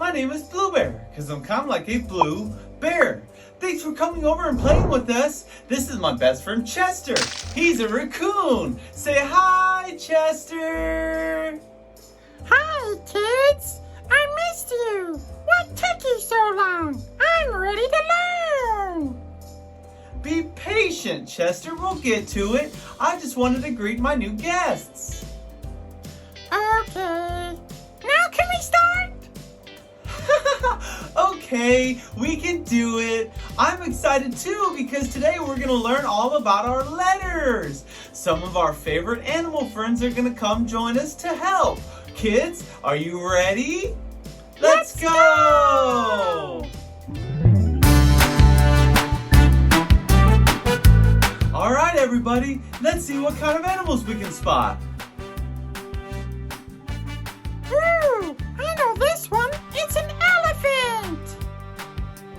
My name is BluBear, because I'm kind of like a blue bear. Thanks for coming over and playing with us. This is my best friend Chester. He's a raccoon. Say hi, Chester. Hi, kids. I missed you. What took you so long? I'm ready to learn. Be patient, Chester. We'll get to it. I just wanted to greet my new guests. Okay. Now can we start? Okay, we can do it. I'm excited too because today we're going to learn all about our letters. Some of our favorite animal friends are going to come join us to help. Kids, are you ready? Let's go! All right, everybody, let's see what kind of animals we can spot. Ooh, I know this one. It's an elephant.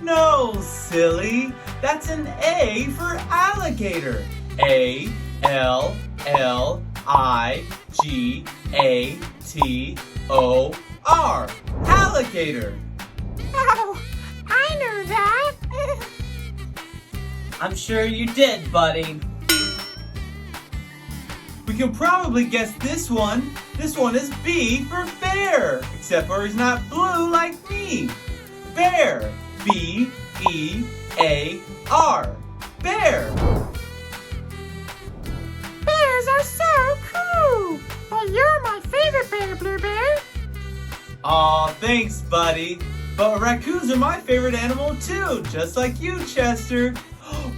No, silly. That's an A for alligator. A-L-L-I-G-A-T-O-R. Alligator. Oh, I knew that. I'm sure you did, buddy. We can probably guess this one. This one is B for bear, except for he's not blue like me. Bear. B-E-A-R. Bear. Bears are so cool. But you're my favorite bear, BluBear. Aw, thanks, buddy. But raccoons are my favorite animal too, just like you, Chester.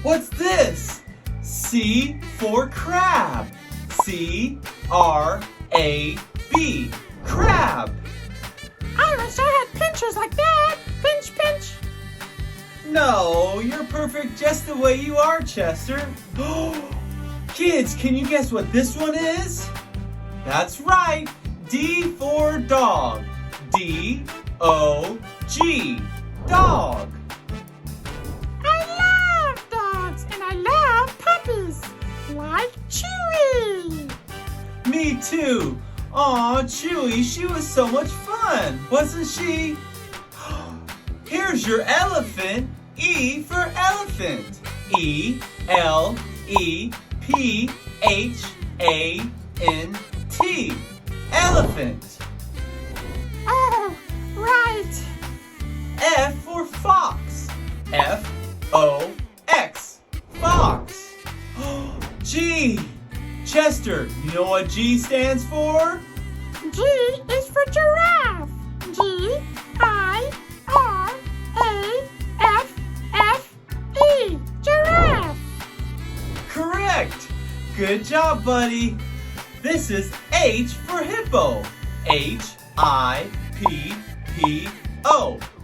What's this? C for crab. C-R-A-B. Crab. I wish I had pinchers like that. Pinch, pinch. No, you're perfect just the way you are, Chester. Kids, can you guess what this one is? That's right. D for dog. D-O-G. Dog. I love dogs and I love puppies. Like Chewy. Me too. Aw, Chewy, she was so much fun, wasn't she? Here's your elephant. E for elephant. E-L-E-P-H-A-N-T. Elephant. Oh, right. F for fox. F-O-X. Fox. G. Chester, you know what G stands for? G is for giraffe. G-I-R-A-F-F-E. Giraffe. Correct. Good job, buddy. This is H for hippo. H-I-P-P-O.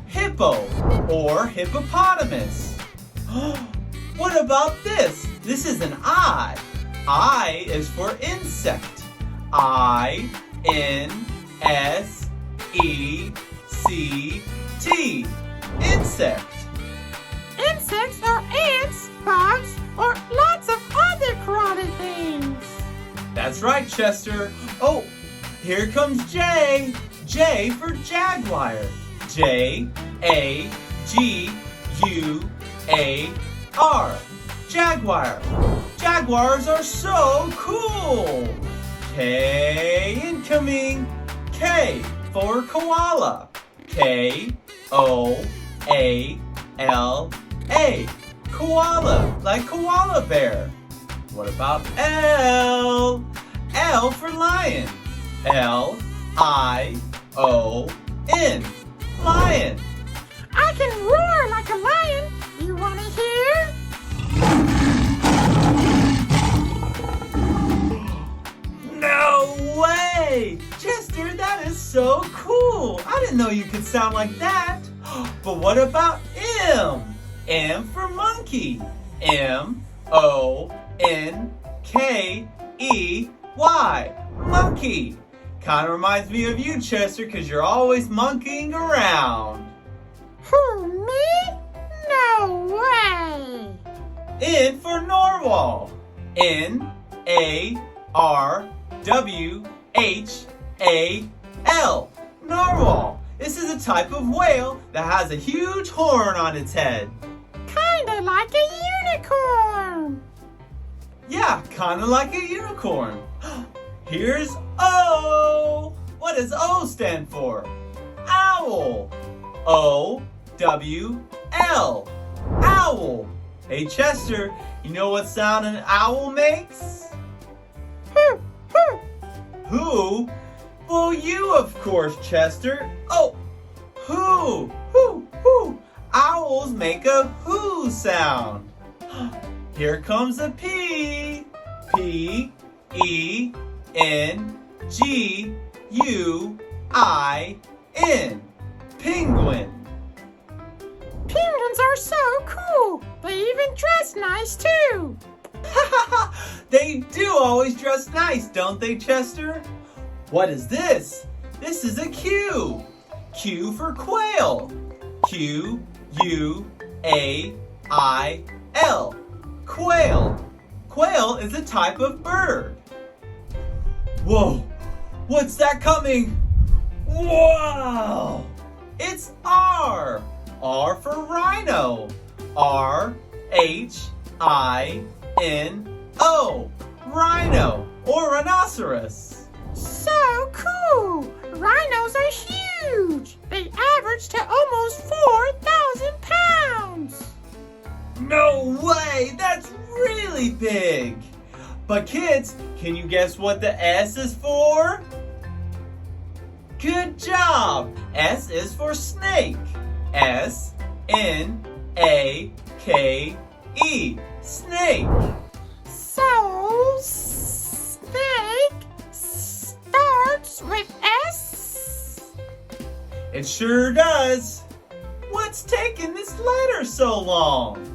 Hippo or hippopotamus. What about this? This is an I. I is for insect. I-N-S-E-C-T. Insect. Insects are ants, bugs, or lots of other crawly things. That's right, Chester. Oh, here comes J. J for jaguar. J-A-G-U-A-R. Jaguar. Jaguars are so cool. K incoming. K for koala. K-O-A-L-A. Koala, like koala bear. What about L? L for lion. L-I-O-N. Lion. I can roar like a lion. You want to hear? No way! Chester, that is so cool! I didn't know you could sound like that. But what about M? M for monkey. M-O-N-K-E-Y. Monkey. Kind of reminds me of you, Chester, because you're always monkeying around. Who, me? No way! N for narwhal. N-A-R-W-H-A-L. Narwhal. This is a type of whale that has a huge horn on its head. Kinda like a unicorn. Yeah, kind of like a unicorn. Here's O. What does O stand for? Owl. O-W-L. Owl. Hey Chester, you know what sound an owl makes? Hoo, hoo. Who? Well, you of course, Chester. Oh, who? Who? Owls make a who sound. Here comes a P. P-E-N-G-U-I-N. Penguin. Penguins are so cool. They even dress nice too. They do always dress nice, don't they, Chester? What is this? This is a Q. Q for quail. Q-U-A-I-L. Quail. Quail is a type of bird. Whoa, what's that coming? Wow! It's R. R for rhino. R-H-I-N-O. Rhino or rhinoceros. So cool. Rhinos are huge. They average to almost 4,000 pounds. No way! That's really big! But kids, can you guess what the S is for? Good job! S is for snake. S-N-A-K-E. Snake. So, snake starts with S? It sure does. What's taking this letter so long?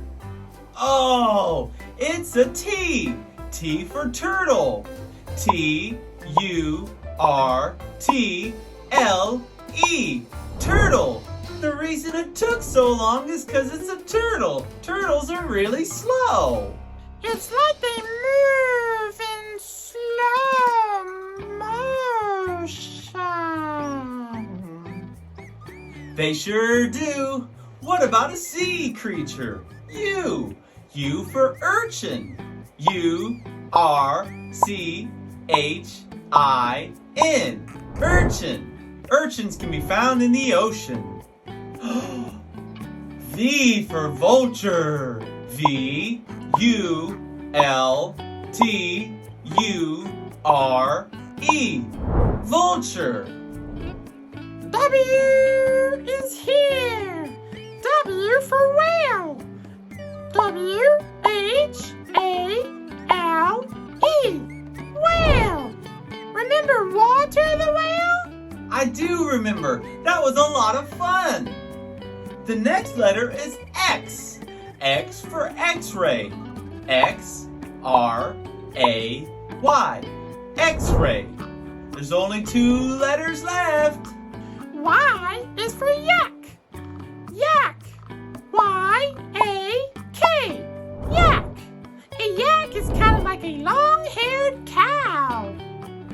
Oh, it's a T. T for turtle. T-U-R-T-L-E. Turtle. The reason it took so long is because it's a turtle. Turtles are really slow. It's like they move in slow motion. They sure do. What about a sea creature? U. U for urchin. U-R-C-H-I-N. Urchin. Urchins can be found in the ocean. V for vulture. V-U-L-T-U-R-E. Vulture. W is here. W for whale. W-H-A-L-E. Whale. Remember Walter the whale? I do remember. That was a lot of fun. The next letter is X. X for X-ray. X-R-A-Y. X-ray. There's only 2 letters left. Y is for yak. Yak. Y-A-K. Yak. A yak is kind of like a long-haired cow.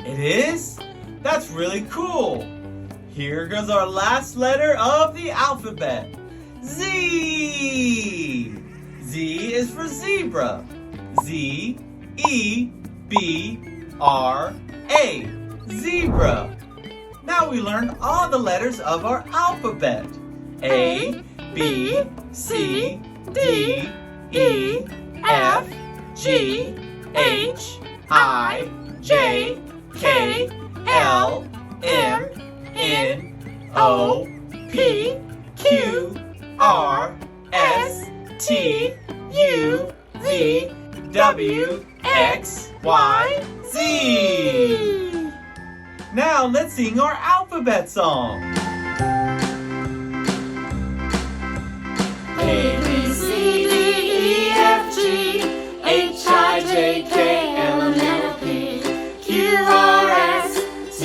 It is? That's really cool. Here goes our last letter of the alphabet. Z. Z is for zebra. Z-E-B-R-A. Zebra. Now we learned all the letters of our alphabet. A, B, C, D, E, F, G, H, I, J, K, L, M, N, O, P, Q, R, S, T, U, V, W, X, Y, Z. Now let's sing our alphabet song. A, B, C, D, E, F, G, H, I, J, K, L, M, N, O, P, Q, R, S, T,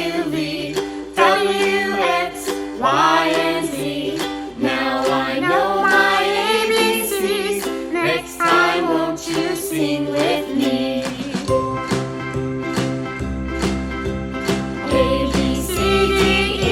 U, V, W, X, Y, and Z. Now I know my ABCs. Next time, won't you sing with me? A, B, C, D, E,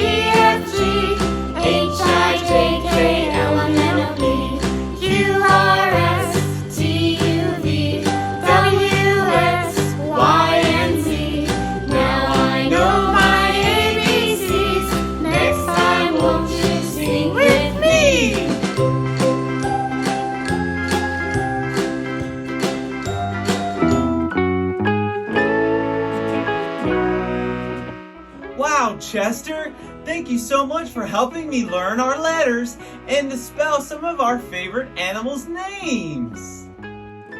Chester. Thank you so much for helping me learn our letters and to spell some of our favorite animals' names.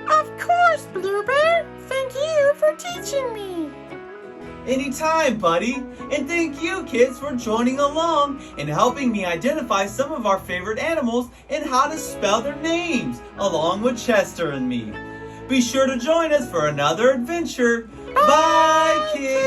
Of course, BluBear. Thank you for teaching me. Anytime, buddy. And thank you, kids, for joining along and helping me identify some of our favorite animals and how to spell their names, along with Chester and me. Be sure to join us for another adventure. Bye, kids!